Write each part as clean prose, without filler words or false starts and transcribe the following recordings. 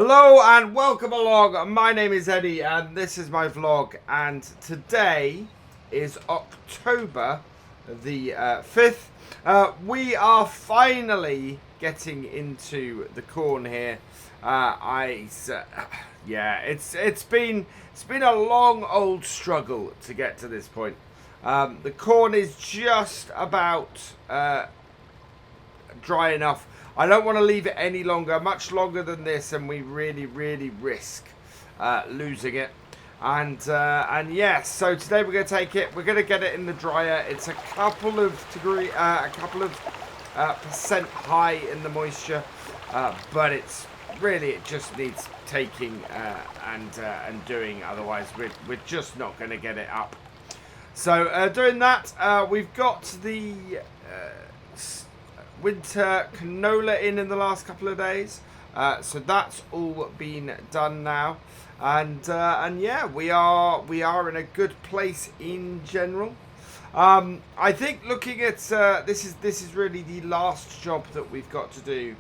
Hello and welcome along. My name is Eddie and this is my vlog, and today is October the 5th. We are finally getting into the corn here. Yeah, it's been a long old struggle to get to this point. The corn is just about dry enough. I don't want to leave it any longer, much longer than this, and we really risk losing it. And yes, so today we're going to take it. We're going to get it in the dryer. It's a couple of percent high in the moisture, but it's really, it just needs taking and doing. Otherwise, we're just not going to get it up. So doing that, we've got the winter canola in the last couple of days, so that's all been done now, and yeah, we are in a good place in general. I think looking at this is really the last job that we've got to do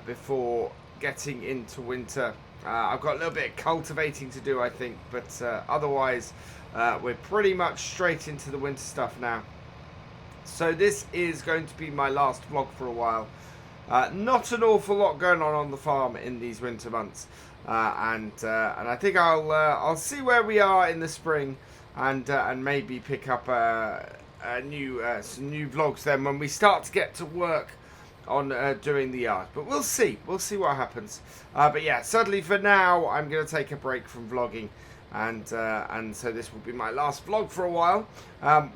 before getting into winter. I've got a little bit of cultivating to do, I think, but otherwise we're pretty much straight into the winter stuff now. So this is going to be my last vlog for a while. Not an awful lot going on the farm in these winter months, and I think I'll see where we are in the spring, and maybe pick up some new vlogs then when we start to get to work on doing the yard. But we'll see what happens. But yeah, certainly for now I'm going to take a break from vlogging. And so this will be my last vlog for a while.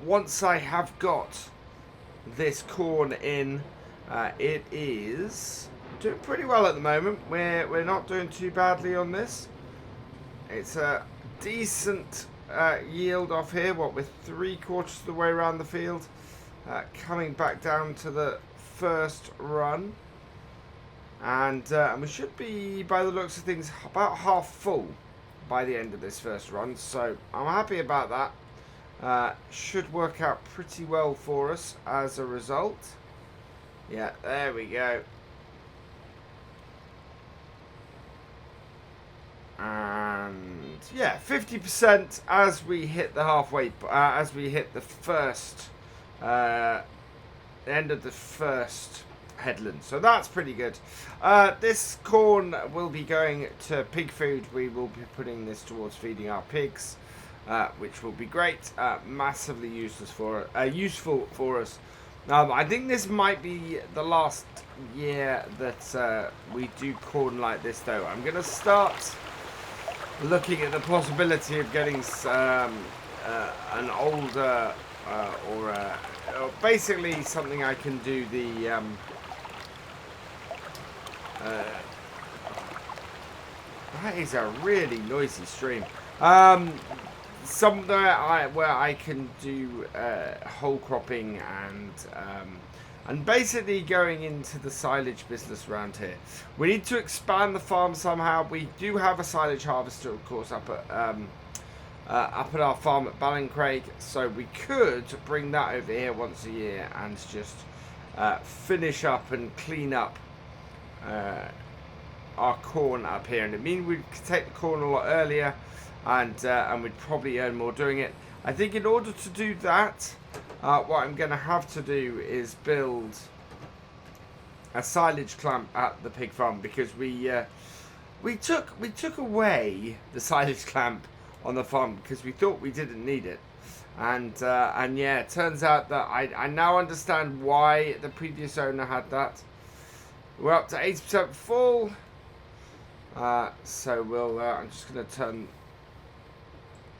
Once I have got this corn in, it is doing pretty well at the moment. We're not doing too badly on this. It's a decent yield off here. What, we're 3/4 of the way around the field, coming back down to the first run, and we should be, by the looks of things, about half full by the end of this first run, so I'm happy about that. Should work out pretty well for us as a result. Yeah, there we go. And yeah, 50% as we hit the halfway, as we hit the first end of the first headland, so that's pretty good. This corn will be going to pig food. We will be putting this towards feeding our pigs, which will be great, massively useful for us. I think this might be the last year that we do corn like this, though. I'm going to start looking at the possibility of getting an older or basically something I can do the that is a really noisy stream. Somewhere where I can do whole cropping and basically going into the silage business around here. We need to expand the farm somehow. We do have a silage harvester, of course, up at our farm at Ballincraig, so we could bring that over here once a year and just finish up and clean up our corn up here, and it means we could take the corn a lot earlier, and we'd probably earn more doing it. I think in order to do that, what I'm going to have to do is build a silage clamp at the pig farm, because we took away the silage clamp on the farm because we thought we didn't need it, and yeah, it turns out that I now understand why the previous owner had that. We're up to 80% full, so we'll. I'm just going to turn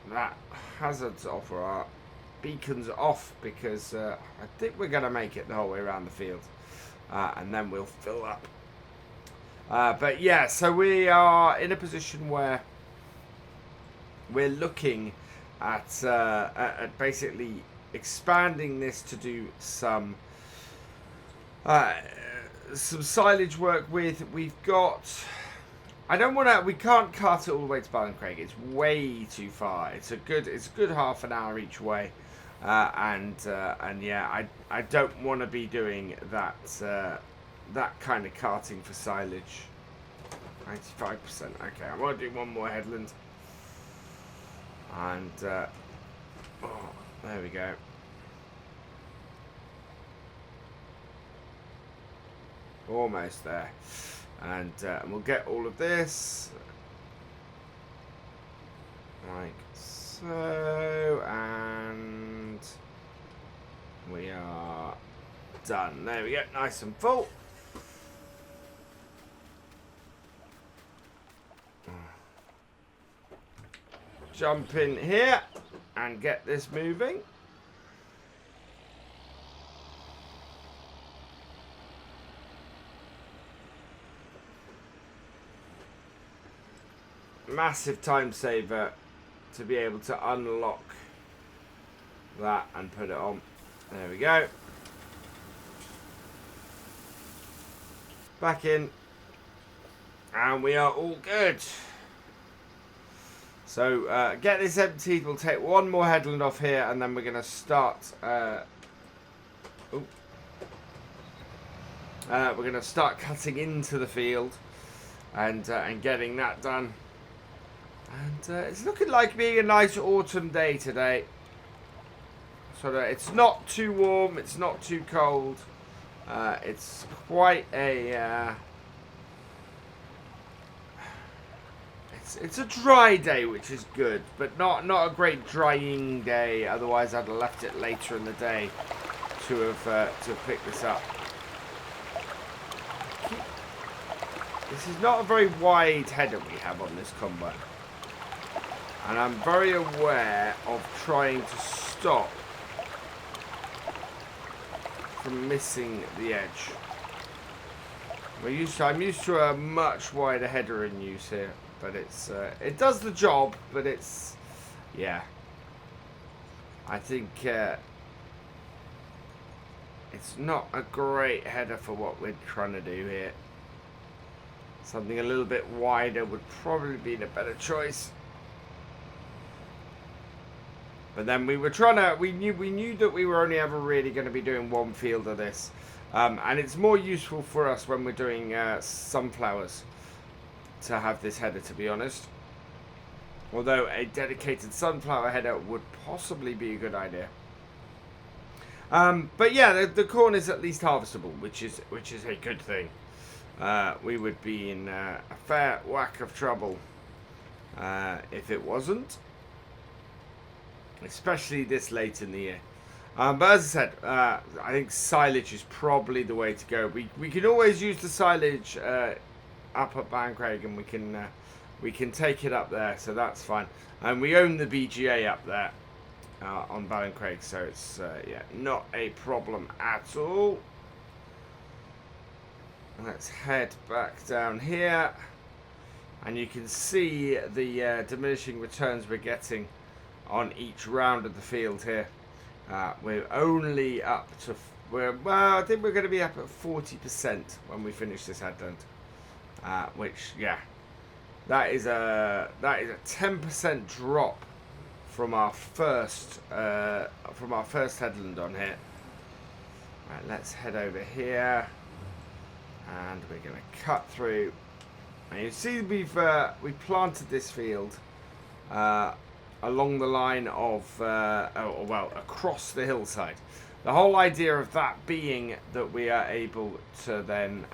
that hazards off, or our beacons off, because I think we're going to make it the whole way around the field, and then we'll fill up. But yeah, so we are in a position where we're looking at basically expanding this to do some silage work with. We've got, we can't cart it all the way to Ballincraig. It's way too far. It's a good half an hour each way, and yeah, I don't want to be doing that kind of carting for silage. 95%. Okay, I'm going to do one more headland. And, oh, there we go. Almost there. And we'll get all of this. Like so. And we are done. There we go. Nice and full. Jump in here and get this moving. Massive time saver to be able to unlock that and put it on. There we go. Back in. And we are all good. So get this emptied. We'll take one more headland off here and then we're going to start... we're going to start cutting into the field and getting that done. And it's looking like being a nice autumn day today. So that it's not too warm, it's not too cold. It's quite a... It's a dry day, which is good, but not a great drying day. Otherwise, I'd have left it later in the day to have picked this up. This is not a very wide header we have on this combine. And I'm very aware of trying to stop from missing the edge. I'm used to a much wider header in use here, but it does the job, but it's, yeah. I think it's not a great header for what we're trying to do here. Something a little bit wider would probably be the better choice. But then we were trying to, we knew that we were only ever really going to be doing one field of this. And it's more useful for us when we're doing sunflowers to have this header, to be honest. Although a dedicated sunflower header would possibly be a good idea. But yeah, the corn is at least harvestable, which is a good thing. We would be in a fair whack of trouble if it wasn't. Especially this late in the year. But as I said, I think silage is probably the way to go. We can always use the silage up at Ballincraig, and we can take it up there, so that's fine. And we own the BGA up there on Ballincraig, so it's yeah, not a problem at all. Let's head back down here, and you can see the diminishing returns we're getting on each round of the field here. We're only up to, well, I think we're going to be up at 40% when we finish this headland, which, yeah, that is a 10% drop from our first headland on here. Right, let's head over here, and we're going to cut through. And you see we've planted this field along the line of, well, across the hillside. The whole idea of that being that we are able to then,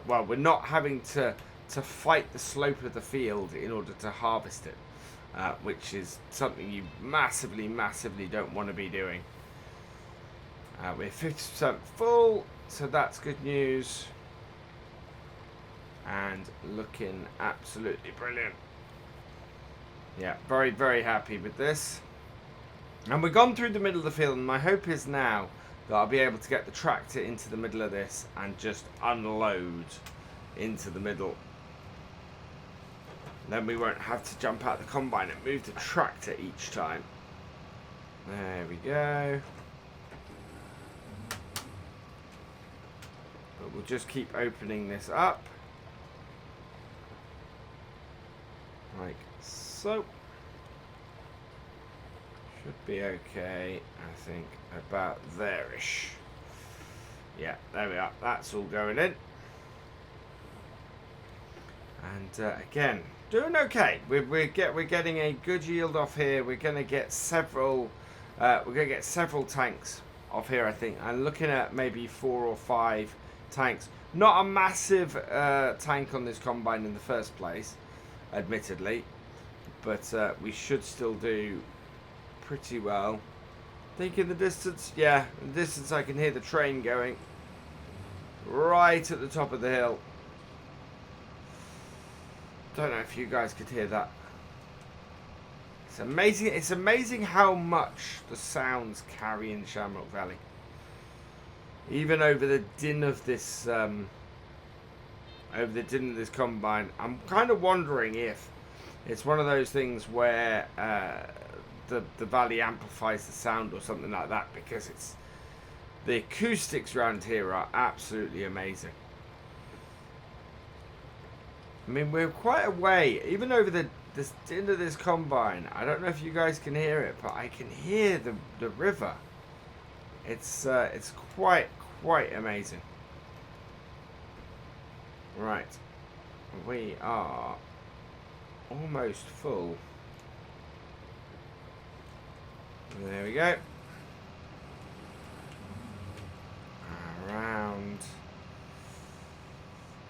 well, we're not having to fight the slope of the field in order to harvest it, which is something you massively don't want to be doing. We're 50% full, so that's good news. And looking absolutely brilliant. Yeah, very happy with this. And we've gone through the middle of the field, and my hope is now that I'll be able to get the tractor into the middle of this and just unload into the middle. Then we won't have to jump out the combine and move the tractor each time. There we go. But we'll just keep opening this up. Like so. Should be okay, I think, about there-ish. Yeah, there we are. That's all going in. And again, doing okay. We're getting a good yield off here. We're gonna get several. We're gonna get several tanks off here, I think. I'm looking at maybe 4 or 5 tanks. Not a massive tank on this combine in the first place, admittedly, but we should still do pretty well. Think in the distance, yeah, in the distance I can hear the train going right at the top of the hill. Don't know if you guys could hear that. It's amazing. It's amazing how much the sounds carry in Shamrock Valley. Even over the din of this, combine, I'm kind of wondering if it's one of those things where the valley amplifies the sound or something like that, because it's the acoustics around here are absolutely amazing. I mean, we're quite a way, even over the din of this combine. I don't know if you guys can hear it, but I can hear the river. It's quite amazing. Right, we are almost full. There we go. Around.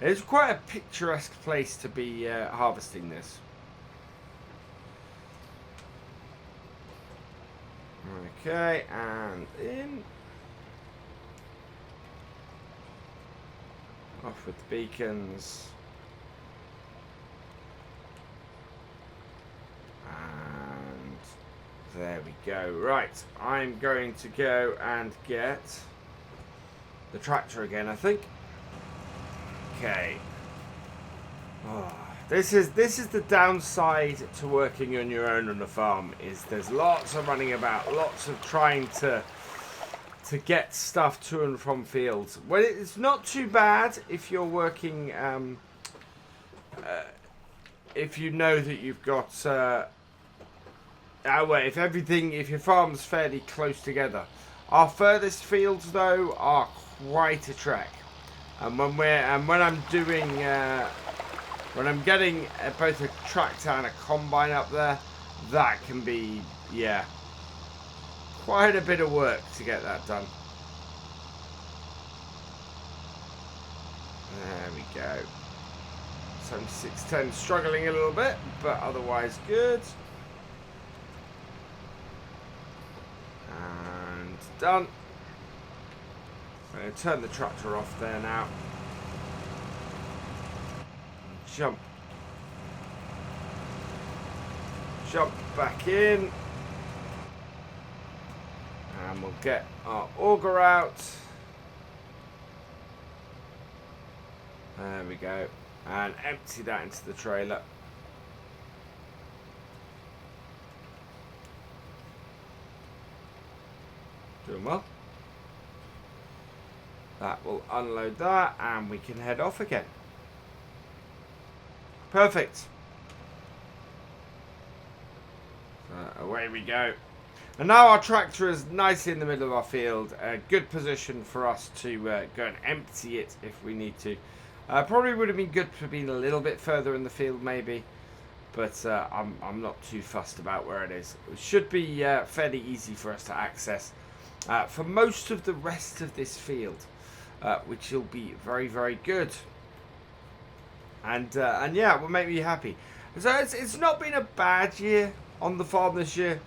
It's quite a picturesque place to be harvesting this. Okay, and in. Off with the beacons. And there we go. Right, I'm going to go and get the tractor again, I think. Okay. Oh, this is the downside to working on your own on a farm, is there's lots of running about, lots of trying to get stuff to and from fields. Well, it's not too bad if you're working, if you know that you've got, if your farm's fairly close together. Our furthest fields, though, are quite a trek. And when I'm doing, when I'm getting both a tractor and a combine up there, that can be, yeah, quite a bit of work to get that done. There we go. 7610 struggling a little bit, but otherwise good. And done. I'm going to turn the tractor off there now. Jump back in. And we'll get our auger out. There we go. And empty that into the trailer. Doing well. That will unload that, and we can head off again. Perfect. So away we go. And now our tractor is nicely in the middle of our field. A good position for us to go and empty it if we need to. Probably would have been good for being a little bit further in the field maybe. But I'm not too fussed about where it is. It should be fairly easy for us to access for most of the rest of this field. Which will be very, very good. And yeah, it will make me happy. So it's not been a bad year on the farm this year.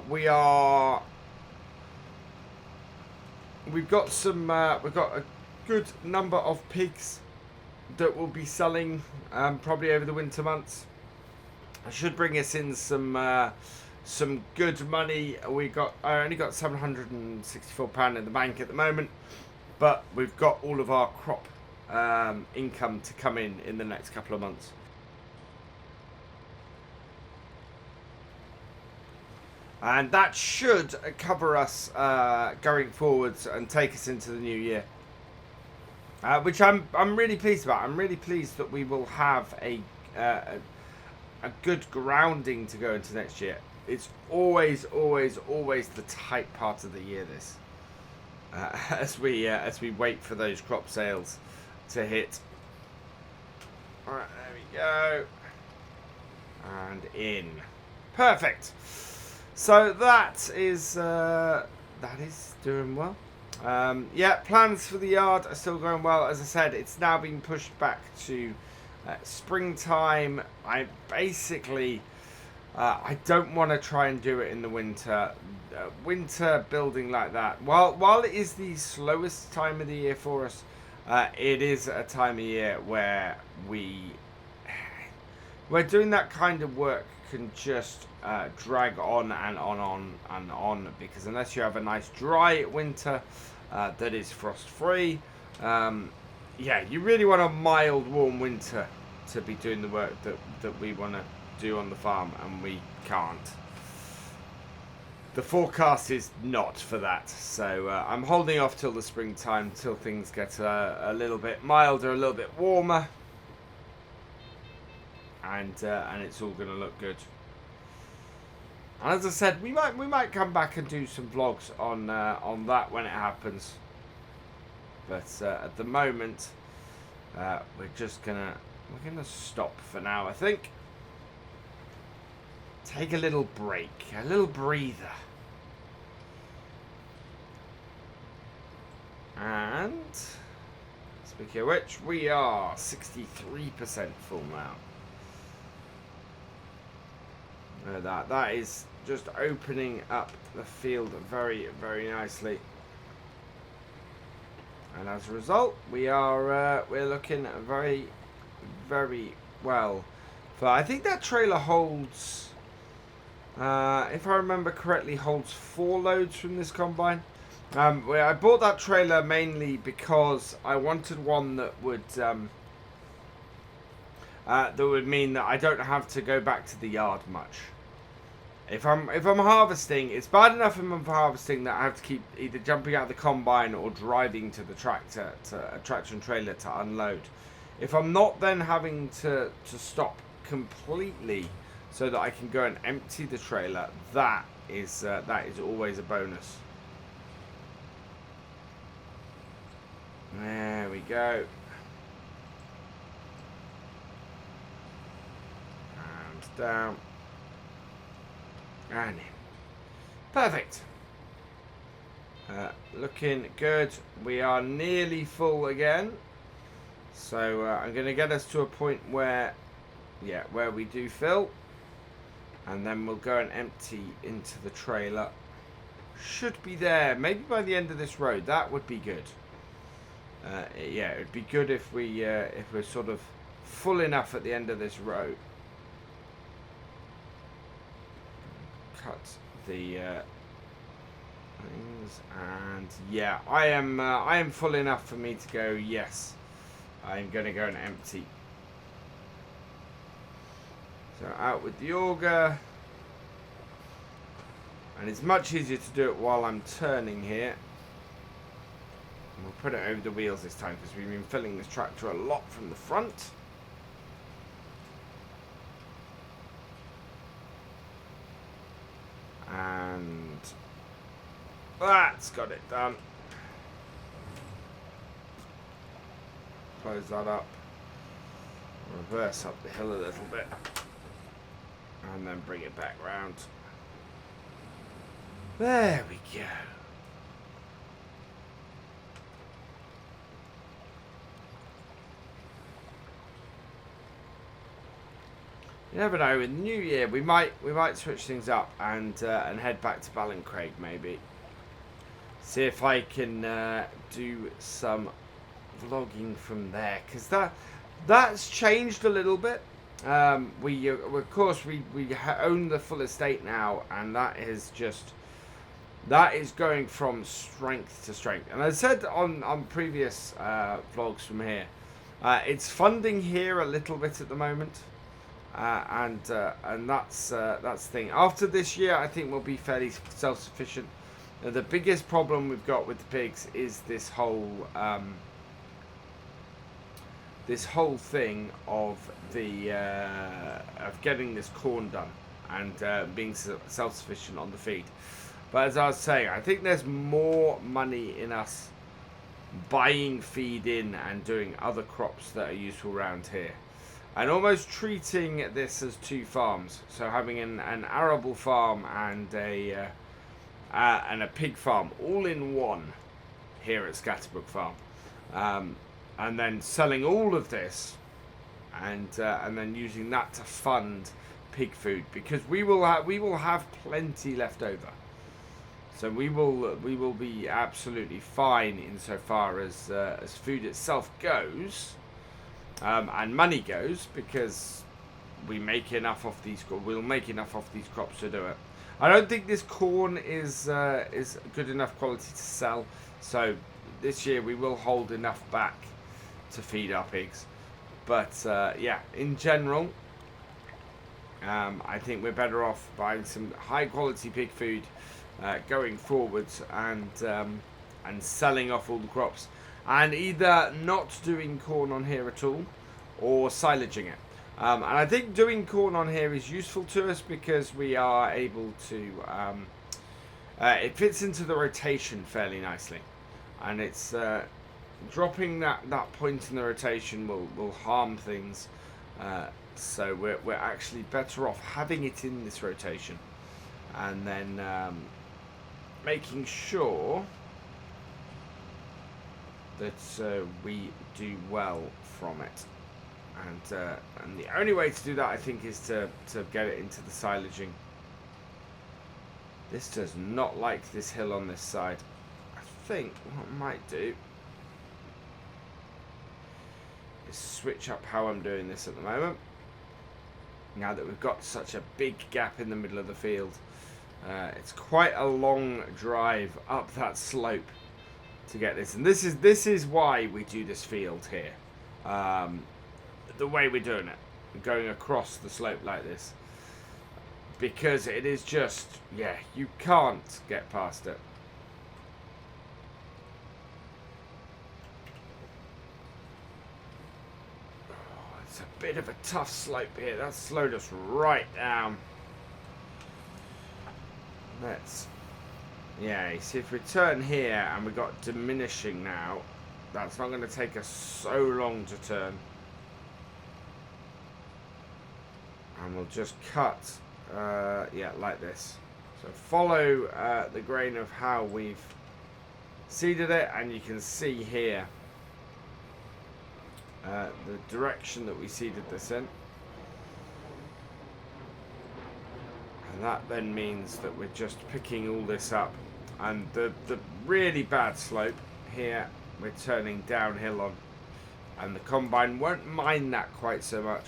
We've got a good number of pigs that will be selling probably over the winter months. It should bring us in some good money. I only got £764 in the bank at the moment, but we've got all of our crop income to come in the next couple of months. And that should cover us going forwards and take us into the new year. Which I'm really pleased about. I'm really pleased that we will have a good grounding to go into next year. It's always the tight part of the year, this. As we wait for those crop sales to hit. Alright, there we go. And in. Perfect. So that is doing well. Yeah, plans for the yard are still going well. As I said, it's now been pushed back to springtime. I basically, I don't want to try and do it in the winter. Winter building like that, while it is the slowest time of the year for us, it is a time of year where we're doing that kind of work can just drag on and on and on, because unless you have a nice dry winter that is frost free, yeah, you really want a mild warm winter to be doing the work that we want to do on the farm, and we can't. The forecast is not for that, so I'm holding off till the springtime, till things get a little bit milder, a little bit warmer, and it's all going to look good. And as I said, we might come back and do some vlogs on that when it happens. But at the moment, we're gonna stop for now, I think. Take a little break, a little breather. And speaking of which, we are 63% full now. That is just opening up the field very, very nicely. And as a result, we're looking very, very well. But I think that trailer holds, if I remember correctly, holds 4 loads from this combine. I bought that trailer mainly because I wanted one that would mean that I don't have to go back to the yard much. If I'm harvesting, it's bad enough if I'm harvesting that I have to keep either jumping out of the combine or driving to the tractor, to a tractor and trailer to unload. If I'm not then having to stop completely so that I can go and empty the trailer, that is always a bonus. There we go. And down. And in. Perfect. Looking good. We are nearly full again. So I'm going to get us to a point where we do fill. And then we'll go and empty into the trailer. Should be there. Maybe by the end of this road. That would be good. Yeah, it would be good if we're sort of full enough at the end of this road. Cut the things, and yeah, I am full enough for me to go. Yes, I'm going to go and empty. So out with the auger, and it's much easier to do it while I'm turning here. And we'll put it over the wheels this time because we've been filling this tractor a lot from the front. And that's got it done. Close that up. Reverse up the hill a little bit. And then bring it back round. There we go. You never know. In the new year, we might switch things up and head back to Ballincraig maybe. See if I can do some vlogging from there, because that's changed a little bit. Of course we own the full estate now, and that is going from strength to strength. And I said on previous vlogs from here, it's funding here a little bit at the moment. And that's the thing. After this year, I think we'll be fairly self-sufficient. The biggest problem we've got with the pigs is this whole thing of of getting this corn done and being self-sufficient on the feed. But as I was saying, I think there's more money in us buying feed in and doing other crops that are useful around here. and almost treating this as two farms. So having an arable farm and a pig farm all in one here at Scatterbrook Farm, and then selling all of this, and then using that to fund pig food, because we will have plenty left over. So we will be absolutely fine insofar as food itself goes, and money goes, because we make enough off these. We'll make enough off these crops to do it. I don't think this corn is good enough quality to sell. So this year we will hold enough back to feed our pigs. But yeah, in general, I think we're better off buying some high quality pig food going forwards, and selling off all the crops, and either not doing corn on here at all or silaging it. And I think doing corn on here is useful to us because we are able to it fits into the rotation fairly nicely, and it's dropping that point in the rotation will harm things, so we're actually better off having it in this rotation, and then making sure that we do well from it. And the only way to do that, I think, is to get it into the silaging. This does not like this hill on this side. I think what I might do is switch up how I'm doing this at the moment, now that we've got such a big gap in the middle of the field. It's quite a long drive up that slope to get this, and this is why we do this field here. The way we're doing it, going across the slope like this, because it is just, yeah, you can't get past it. Oh, it's a bit of a tough slope here. That slowed us right down. Let's, yeah, you see, if we turn here and we've got diminishing now, that's not going to take us so long to turn. And we'll just cut, yeah, like this. So follow the grain of how we've seeded it, and you can see here the direction that we seeded this in. And that then means that we're just picking all this up. And the really bad slope here, we're turning downhill on. And the combine won't mind that quite so much.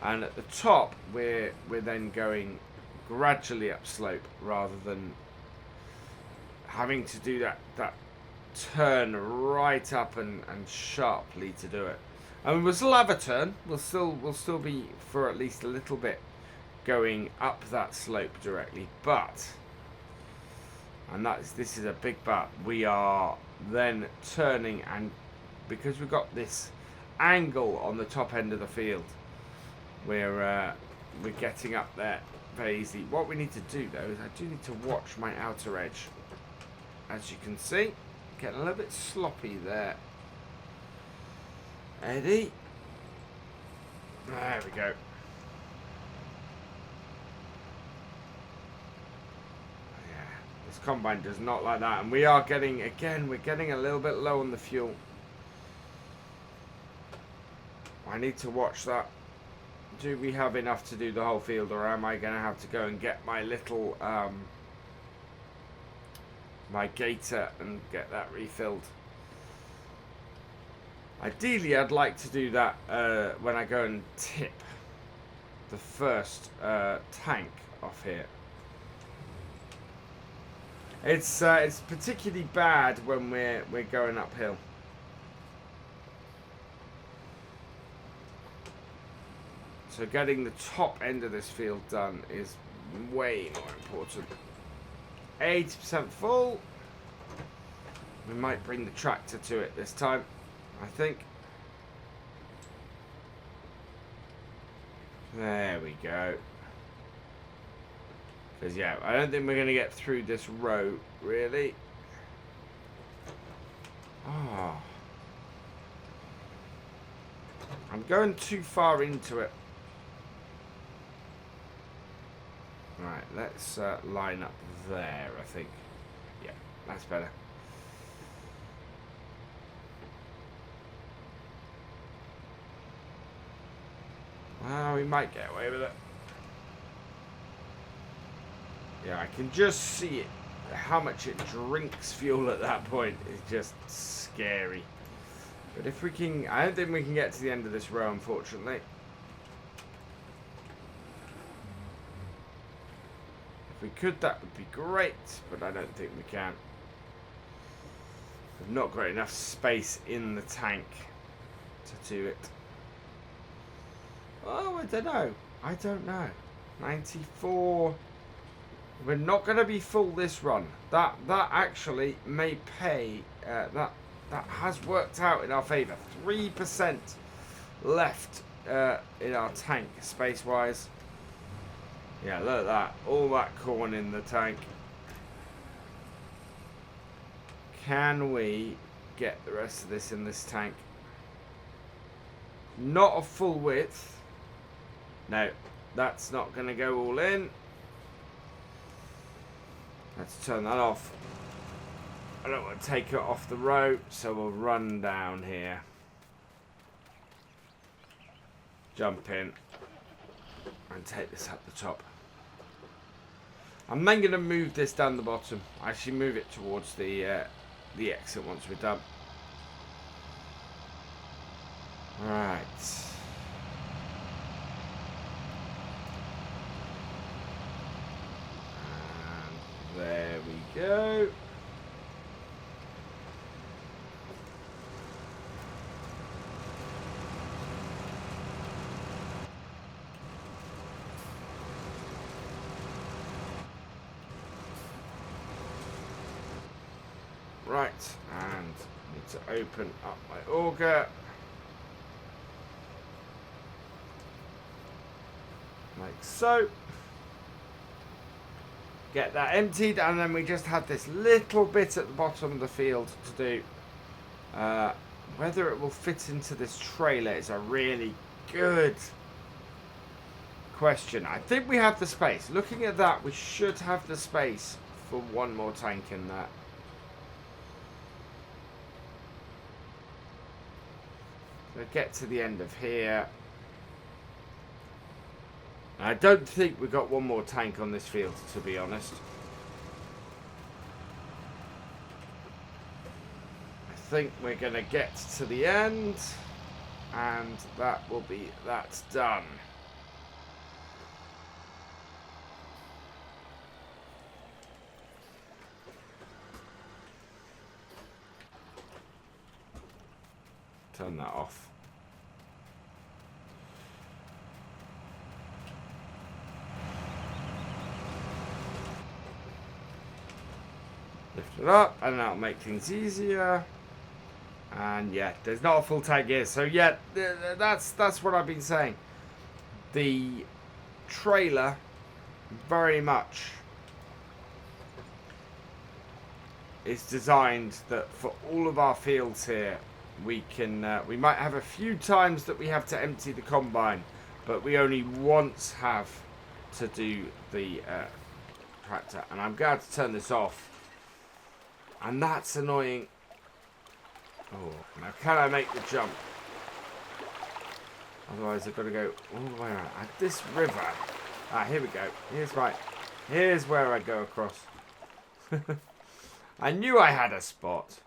And at the top, we're then going gradually upslope, rather than having to do that turn right up and sharply to do it. And we'll still have a turn. We'll still be, for at least a little bit, going up that slope directly. But, and this is a big but, we are then turning, and because we've got this angle on the top end of the field, we're getting up there very easily. What we need to do, though, is I do need to watch my outer edge. As you can see, getting a little bit sloppy there. Eddie. There we go. Yeah, this combine does not like that. And we are getting, again, we're getting a little bit low on the fuel. I need to watch that. Do we have enough to do the whole field, or am I going to have to go and get my little my gator and get that refilled? Ideally, I'd like to do that when I go and tip the first tank off here. It's particularly bad when we're going uphill. So getting the top end of this field done is way more important. 80% full. We might bring the tractor to it this time, I think. There we go. Because, yeah, I don't think we're going to get through this row, really. Oh. I'm going too far into it. Right, let's line up there, I think. Yeah, that's better. Well, we might get away with it. Yeah, I can just see it. How much it drinks fuel at that point is just scary. But if we can... I don't think we can get to the end of this row, unfortunately. If we could, that would be great, but I don't think we can. We've not got enough space in the tank to do it. Oh, I don't know. I don't know. 94... We're not going to be full this run. That actually may pay. That has worked out in our favour. 3% left in our tank, space-wise. Yeah, look at that. All that corn in the tank. Can we get the rest of this in this tank? Not a full width. No, that's not going to go all in. Let's turn that off. I don't want to take it off the road, so we'll run down here. Jump in. And take this up the top. I'm then going to move this down the bottom. Actually move it towards the exit once we're done. Right. There we go. Right, and need to open up my auger. Like so. Get that emptied, and then we just had this little bit at the bottom of the field to do. Whether it will fit into this trailer is a really good question. I think we have the space. Looking at that, we should have the space for one more tank in there. So get to the end of here. I don't think we've got one more tank on this field, to be honest. I think we're going to get to the end, and that will be that done. Turn that off. Lift it up, and that'll make things easier. And yeah, there's not a full tank here, so yeah, that's what I've been saying. The trailer very much is designed that for all of our fields here, we can we might have a few times that we have to empty the combine, but we only once have to do the tractor. And I'm going to turn this off. And that's annoying. Oh, now can I make the jump? Otherwise I've got to go all the way around. At this river. Ah, here we go. Here's where I go across. I knew I had a spot.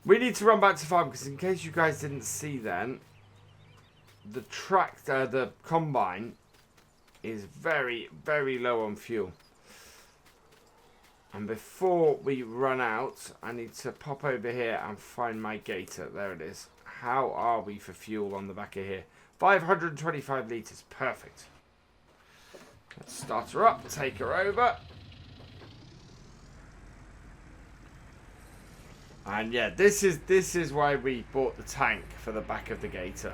We need to run back to farm, because in case you guys didn't see then, the tractor, the combine, is very, very low on fuel. And before we run out, I need to pop over here and find my gator. There it is. How are we for fuel on the back of here? 525 litres. Perfect. Let's start her up. Take her over. And yeah, this is why we bought the tank for the back of the gator.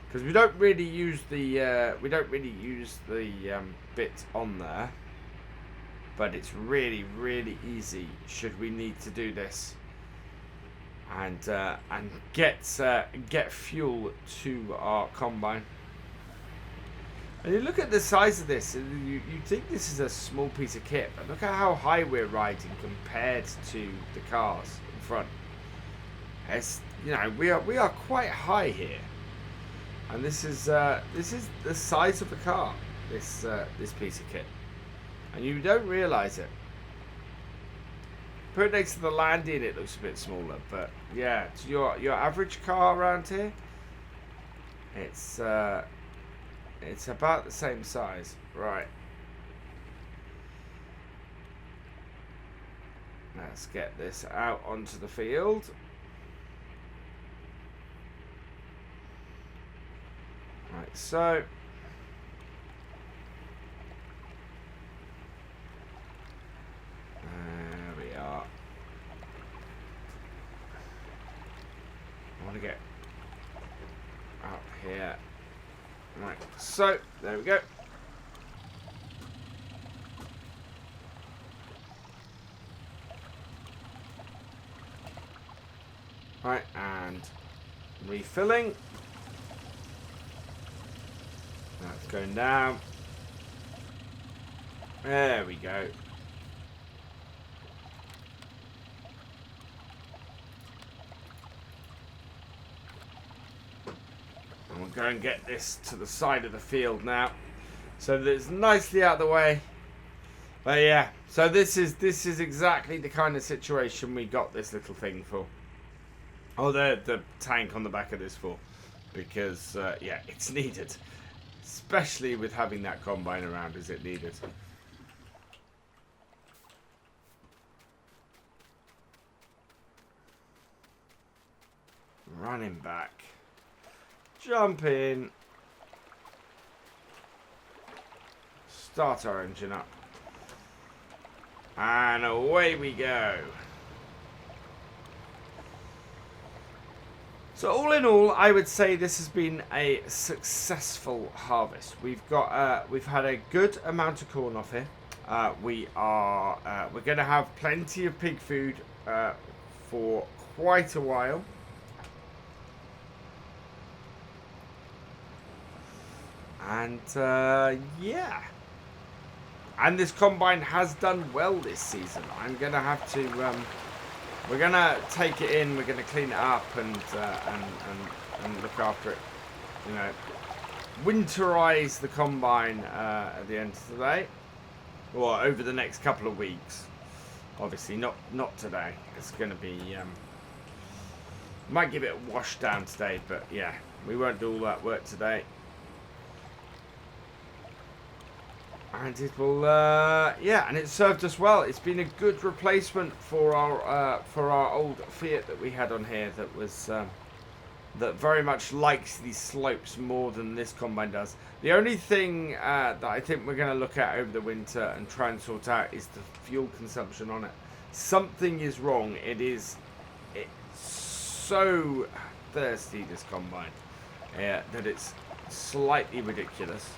Because we don't really use the bit on there. But it's really, really easy should we need to do this. and get fuel to our combine. And you look at the size of this, and you think this is a small piece of kit, but look at how high we're riding compared to the cars in front. It's, you know, we are quite high here, and this is the size of a car. This piece of kit, and you don't realise it. Put it next to the Landy and it looks a bit smaller, but yeah, to your average car around here, it's about the same size. Right. Let's get this out onto the field. Right, so there we are. I want to get up here. Right, so there we go. Right, and refilling. That's going down. There we go. And we'll go and get this to the side of the field now, so that it's nicely out of the way. But yeah, so this is exactly the kind of situation we got this little thing for. Oh, the tank on the back of this for, because yeah, it's needed, especially with having that combine around as it needed. Running back, jump in, start our engine up, and away we go. So all in all, I would say this has been a successful harvest. We've had a good amount of corn off here. We're going to have plenty of pig food for quite a while. And yeah, and this combine has done well this season. I'm going to have to. We're gonna take it in. We're gonna clean it up and look after it. You know, winterize the combine at the end of the day, or over the next couple of weeks. Obviously, not today. It's gonna be. Might give it a wash down today, but yeah, we won't do all that work today. And it will, yeah, and it served us well. It's been a good replacement for our old Fiat that we had on here. That was that very much likes these slopes more than this combine does. The only thing that I think we're going to look at over the winter and try and sort out is the fuel consumption on it. Something is wrong. It's so thirsty, this combine, that it's slightly ridiculous.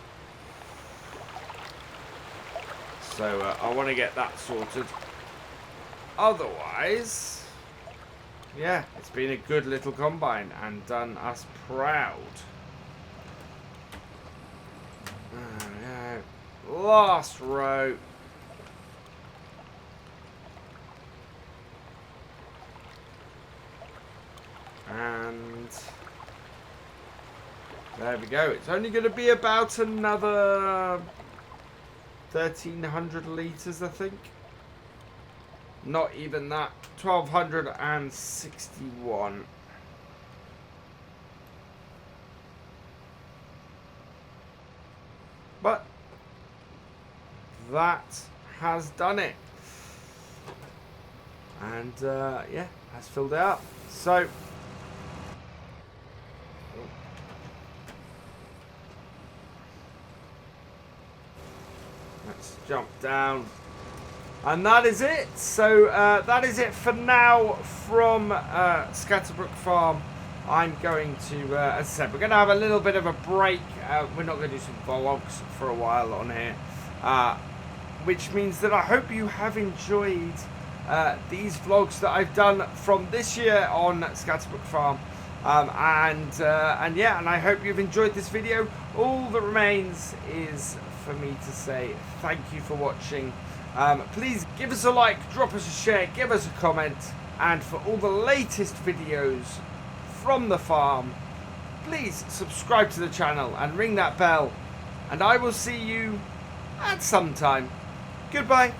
So I want to get that sorted. Otherwise, yeah, it's been a good little combine and done us proud. There we go. Last row. And there we go. It's only going to be about another 1,300 litres, I think. Not even that. 1,261. But that has done it. And yeah, has filled it up. So let's jump down. And that is it. So that is it for now from Scatterbrook Farm. I'm going to, as I said, we're going to have a little bit of a break. We're not going to do some vlogs for a while on here. Which means that I hope you have enjoyed these vlogs that I've done from this year on Scatterbrook Farm. And yeah, and I hope you've enjoyed this video. All that remains is for me to say thank you for watching. Please give us a like, drop us a share, give us a comment, and for all the latest videos from the farm, please subscribe to the channel and ring that bell, and I will see you at some time. Goodbye.